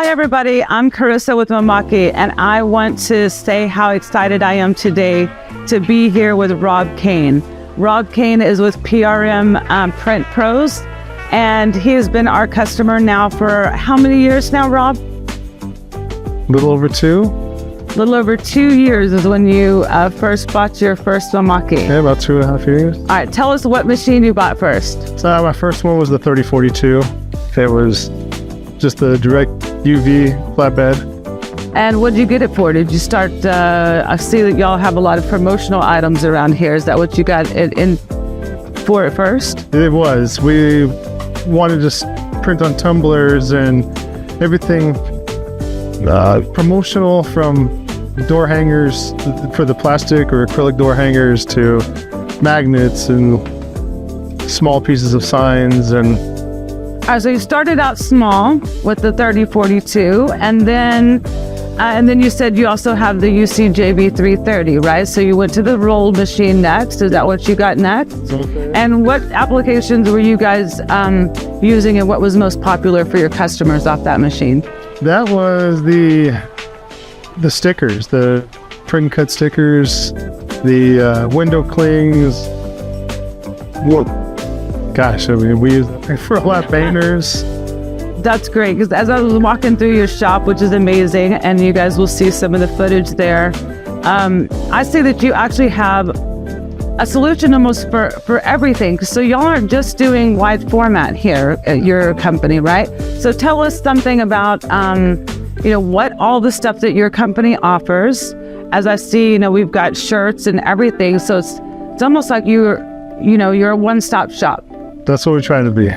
Hi everybody, I'm Carissa with Mimaki, and I want to say how excited I am today to be here with Rob Kane. Rob Kane is with PRM Print Pros, and he has been our customer now for how many years now, Rob? Little over 2. Little over 2 years is when you first bought your first Mimaki. Yeah, about 2.5 years. All right, tell us what machine you bought first. So my first one was the 3042. It was just the direct UV flatbed. And what did you get it for? Did you start, I see that y'all have a lot of promotional items around here. Is that what you got it in for at first? It was. We wanted to print on tumblers and everything promotional, from door hangers for the plastic or acrylic door hangers to magnets and small pieces of signs. And all right, so you started out small with the 3042, and then you said you also have the UCJB330, right? So you went to the roll machine next. Is that what you got next? Okay. And what applications were you guys using, and what was most popular for your customers off that machine? that was the stickers, the print and cut stickers, the window clings. Gosh, I mean, we use that for a lot of painters. That's great, because as I was walking through your shop, which is amazing, and you guys will see some of the footage there, I see that you actually have a solution almost for everything. So y'all aren't just doing wide format here at your company, right? So tell us something about, what all the stuff that your company offers. As I see, we've got shirts and everything. So it's almost like you're a one-stop shop. That's what we're trying to be.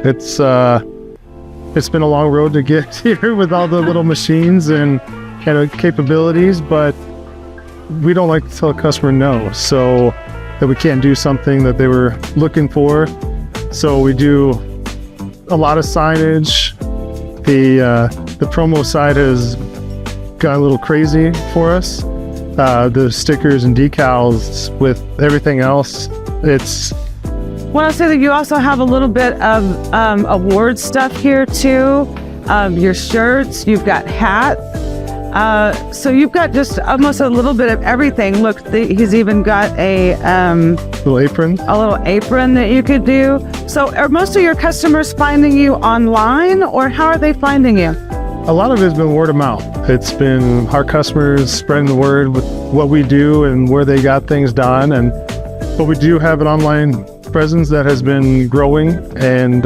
It's been a long road to get here with all the little machines and capabilities, but we don't like to tell a customer no, so that we can't do something that they were looking for. So we do a lot of signage. The promo side has got a little crazy for us. The stickers and decals with everything else, it's... Well, I'll say that you also have a little bit of award stuff here too. Your shirts, you've got hats. So you've got just almost a little bit of everything. Look, he's even got a little apron. A little apron that you could do. So are most of your customers finding you online, or how are they finding you? A lot of it has been word of mouth. It's been our customers spreading the word with what we do and where they got things done. But we do have an online presence that has been growing, and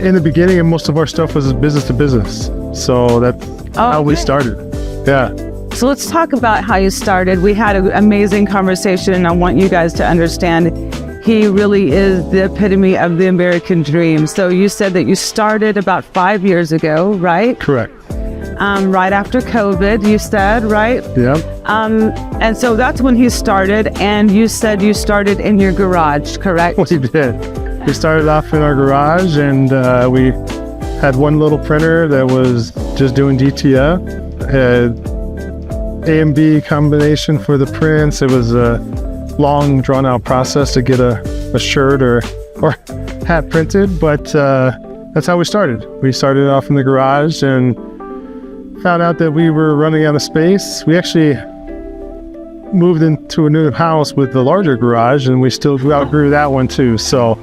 in the beginning, most of our stuff was business to business. So that's how we started. Yeah. So let's talk about how you started. We had an amazing conversation, and I want you guys to understand he really is the epitome of the American dream. So you said that you started about 5 years ago, right? Correct. Right after COVID, you said, right? Yeah. And so that's when he started, and you said you started in your garage, correct? We did. We started off in our garage, and we had one little printer that was just doing DTF, had A and B combination for the prints. It was a long, drawn-out process to get a shirt or hat printed, but that's how we started. We started off in the garage and found out that we were running out of space. We actually moved into a new house with the larger garage, and we still outgrew that one too. So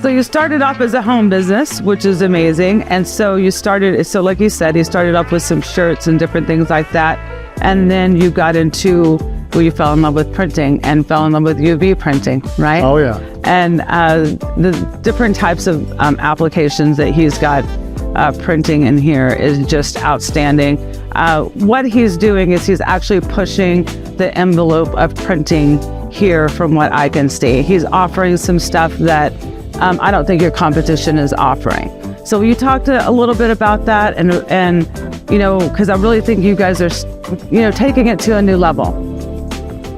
you started off as a home business, which is amazing. And so like you said, you started off with some shirts and different things like that. And then you got into, you fell in love with printing and fell in love with UV printing, right? Oh yeah. And the different types of applications that he's got printing in here is just outstanding. What he's doing is he's actually pushing the envelope of printing here from what I can see. He's offering some stuff that I don't think your competition is offering. So you talked a little bit about that, and because I really think you guys are, taking it to a new level.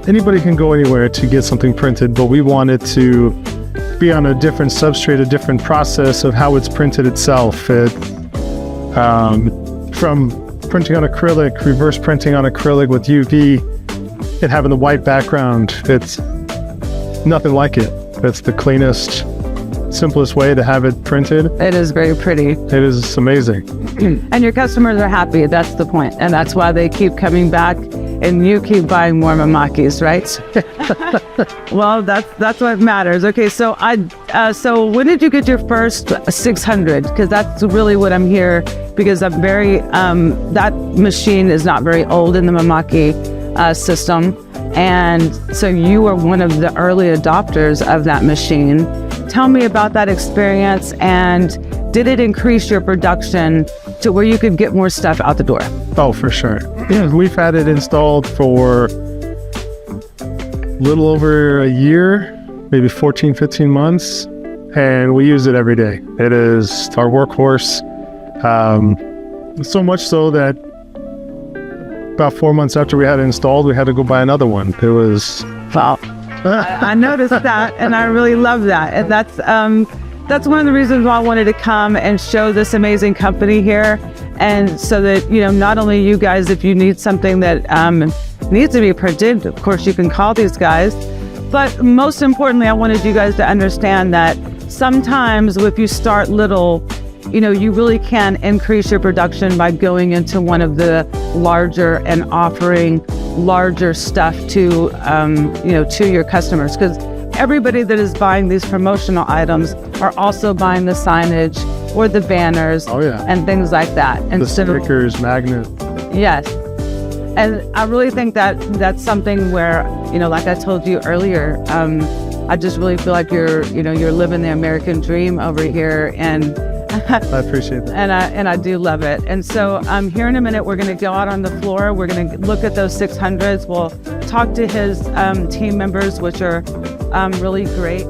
Anybody can go anywhere to get something printed, but we want it to be on a different substrate, a different process of how it's printed itself. From printing on acrylic, reverse printing on acrylic with UV, and having the white background, it's nothing like it. It's the cleanest simplest way to have it printed. It is very pretty. It is amazing. And your customers are happy. That's the point. And that's why they keep coming back and you keep buying more Mimakis, right? Well, that's what matters. Okay, so so when did you get your first 600? Because that's really what I'm here, because I'm very, that machine is not very old in the Mimaki system. And so you were one of the early adopters of that machine. Tell me about that experience, and did it increase your production to where you could get more stuff out the door? Oh, for sure. Yeah, we've had it installed for a little over a year, maybe 14, 15 months, and we use it every day. It is our workhorse. So much so that about 4 months after we had it installed, we had to go buy another one. It was... Wow. I noticed that, and I really love that. And that's one of the reasons why I wanted to come and show this amazing company here. And so that, not only you guys, if you need something that needs to be printed, of course you can call these guys. But most importantly, I wanted you guys to understand that sometimes if you start little, you really can increase your production by going into one of the larger and offering larger stuff to your customers, because everybody that is buying these promotional items are also buying the signage or the banners and things like that. And the stickers, magnets. Yes. And I really think that that's something where, like I told you earlier, I just really feel like you're living the American dream over here, and I appreciate that. And I do love it. And so here in a minute, we're going to go out on the floor. We're going to look at those 600s. We'll talk to his team members, which are really great.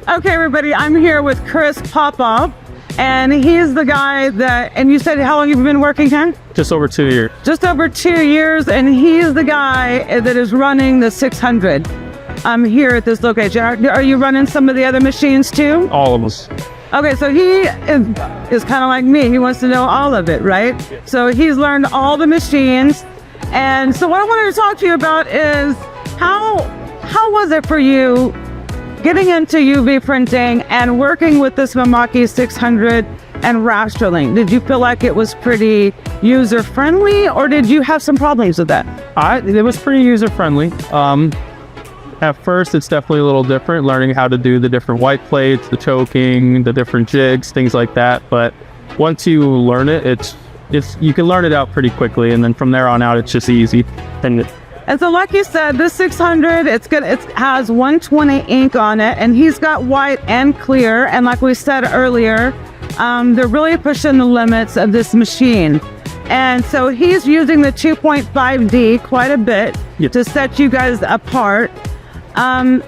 Okay, everybody, I'm here with Chris Popoff, and he's the guy that, and you said how long have you been working, Ken? Just over 2 years. Just over 2 years, and he's the guy that is running the 600 here at this location. Are you running some of the other machines too? All of us. Okay, so he is kind of like me. He wants to know all of it, right? Yeah. So he's learned all the machines. And so what I wanted to talk to you about is how was it for you getting into UV printing and working with this Mimaki 600 and rasterling? Did you feel like it was pretty user-friendly, or did you have some problems with that? It was pretty user-friendly. At first, it's definitely a little different, learning how to do the different white plates, the choking, the different jigs, things like that. But once you learn it, you can learn it out pretty quickly, and then from there on out, it's just easy. And so like you said, this 600, it has 120 ink on it, and he's got white and clear. And like we said earlier, they're really pushing the limits of this machine. And so he's using the 2.5D quite a bit to set you guys apart.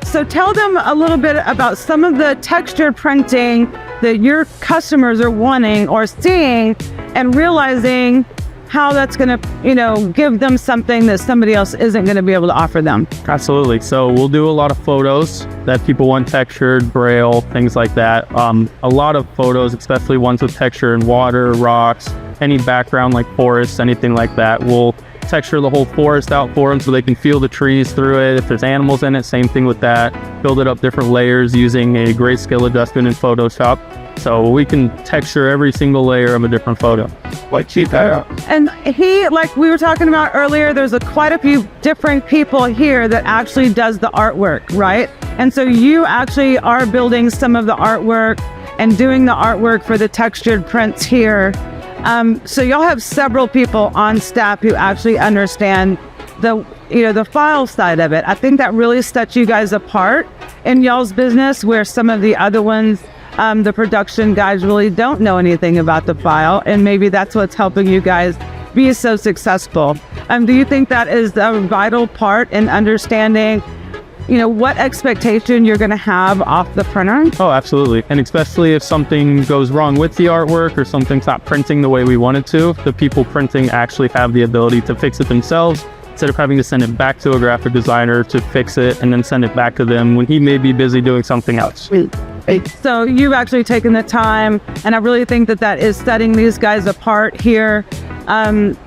So tell them a little bit about some of the texture printing that your customers are wanting or seeing, and realizing how that's going to, give them something that somebody else isn't going to be able to offer them. Absolutely. So we'll do a lot of photos that people want textured, braille, things like that. A lot of photos, especially ones with texture in water, rocks, any background like forests, anything like that. We'll texture the whole forest out for them so they can feel the trees through it. If there's animals in it, same thing with that. Build it up different layers using a grayscale adjustment in Photoshop. So we can texture every single layer of a different photo. And he, like we were talking about earlier, there's quite a few different people here that actually does the artwork, right? And so you actually are building some of the artwork and doing the artwork for the textured prints here. So y'all have several people on staff who actually understand the file side of it. I think that really sets you guys apart in y'all's business, where some of the other ones, the production guys really don't know anything about the file, and maybe that's what's helping you guys be so successful. Do you think that is a vital part in understanding, what expectation you're going to have off the printer? Oh, absolutely. And especially if something goes wrong with the artwork or something's not printing the way we want it to, the people printing actually have the ability to fix it themselves instead of having to send it back to a graphic designer to fix it and then send it back to them when he may be busy doing something else. So you've actually taken the time, and I really think that that is setting these guys apart here,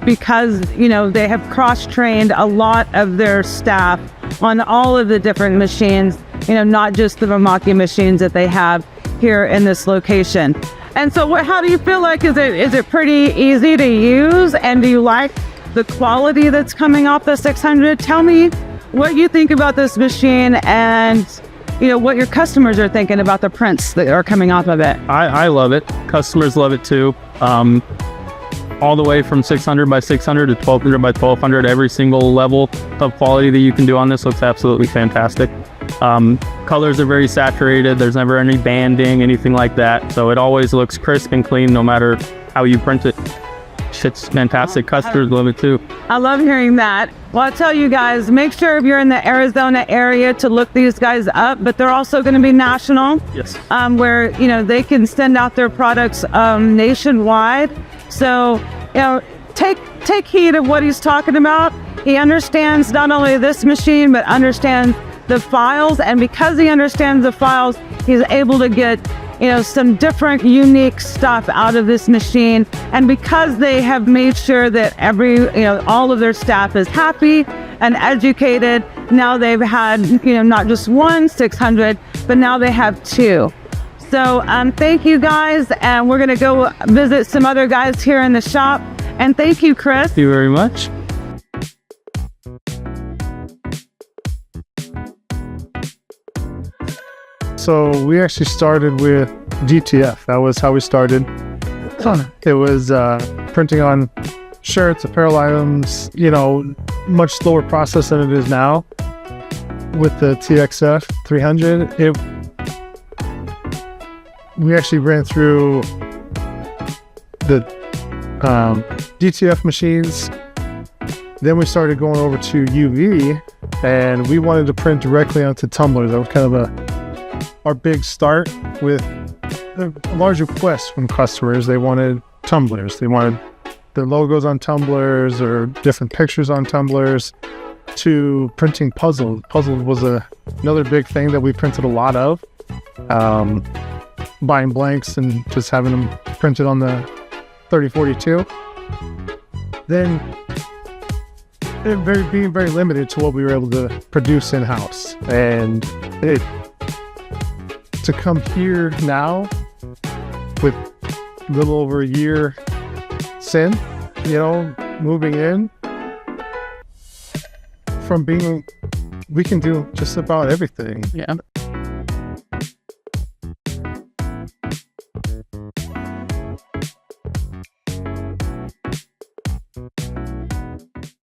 because, you know, they have cross-trained a lot of their staff on all of the different machines, you know, not just the Mimaki machines that they have here in this location. And so how do you feel like, is it pretty easy to use, and do you like the quality that's coming off the 600? Tell me what you think about this machine, and you know what your customers are thinking about the prints that are coming off of it. I love it. Customers love it too. All the way from 600 by 600 to 1200 by 1200, every single level of quality that you can do on this looks absolutely fantastic. Colors are very saturated. There's never any banding, anything like that. So it always looks crisp and clean no matter how you print it. Shit's fantastic. Customers love it too. I love hearing that. Well, I'll tell you guys, make sure if you're in the Arizona area to look these guys up, but they're also going to be national. Yes. Where, you know, they can send out their products nationwide. So, you know, take heed of what he's talking about. He understands not only this machine, but understands the files. And because he understands the files, he's able to get, you know, some different unique stuff out of this machine. And because they have made sure that all of their staff is happy and educated, now they've had, you know, not just one 600, but now they have two. So thank you guys, and we're gonna go visit some other guys here in the shop. And thank you, Chris. Thank you very much. So we actually started with DTF. That was how we started. It was printing on shirts, apparel items, you know, much slower process than it is now. With the TXF 300, we actually ran through the DTF machines. Then we started going over to UV, and we wanted to print directly onto tumblers. That was kind of our big start with a large request from customers. They wanted tumblers. They wanted their logos on tumblers or different pictures on tumblers, to printing puzzles. Puzzles was another big thing that we printed a lot of. Buying blanks and just having them printed on the 3042. Then being very limited to what we were able to produce in-house. And to come here now with a little over a year since, you know, moving in, from being, we can do just about everything. Yeah.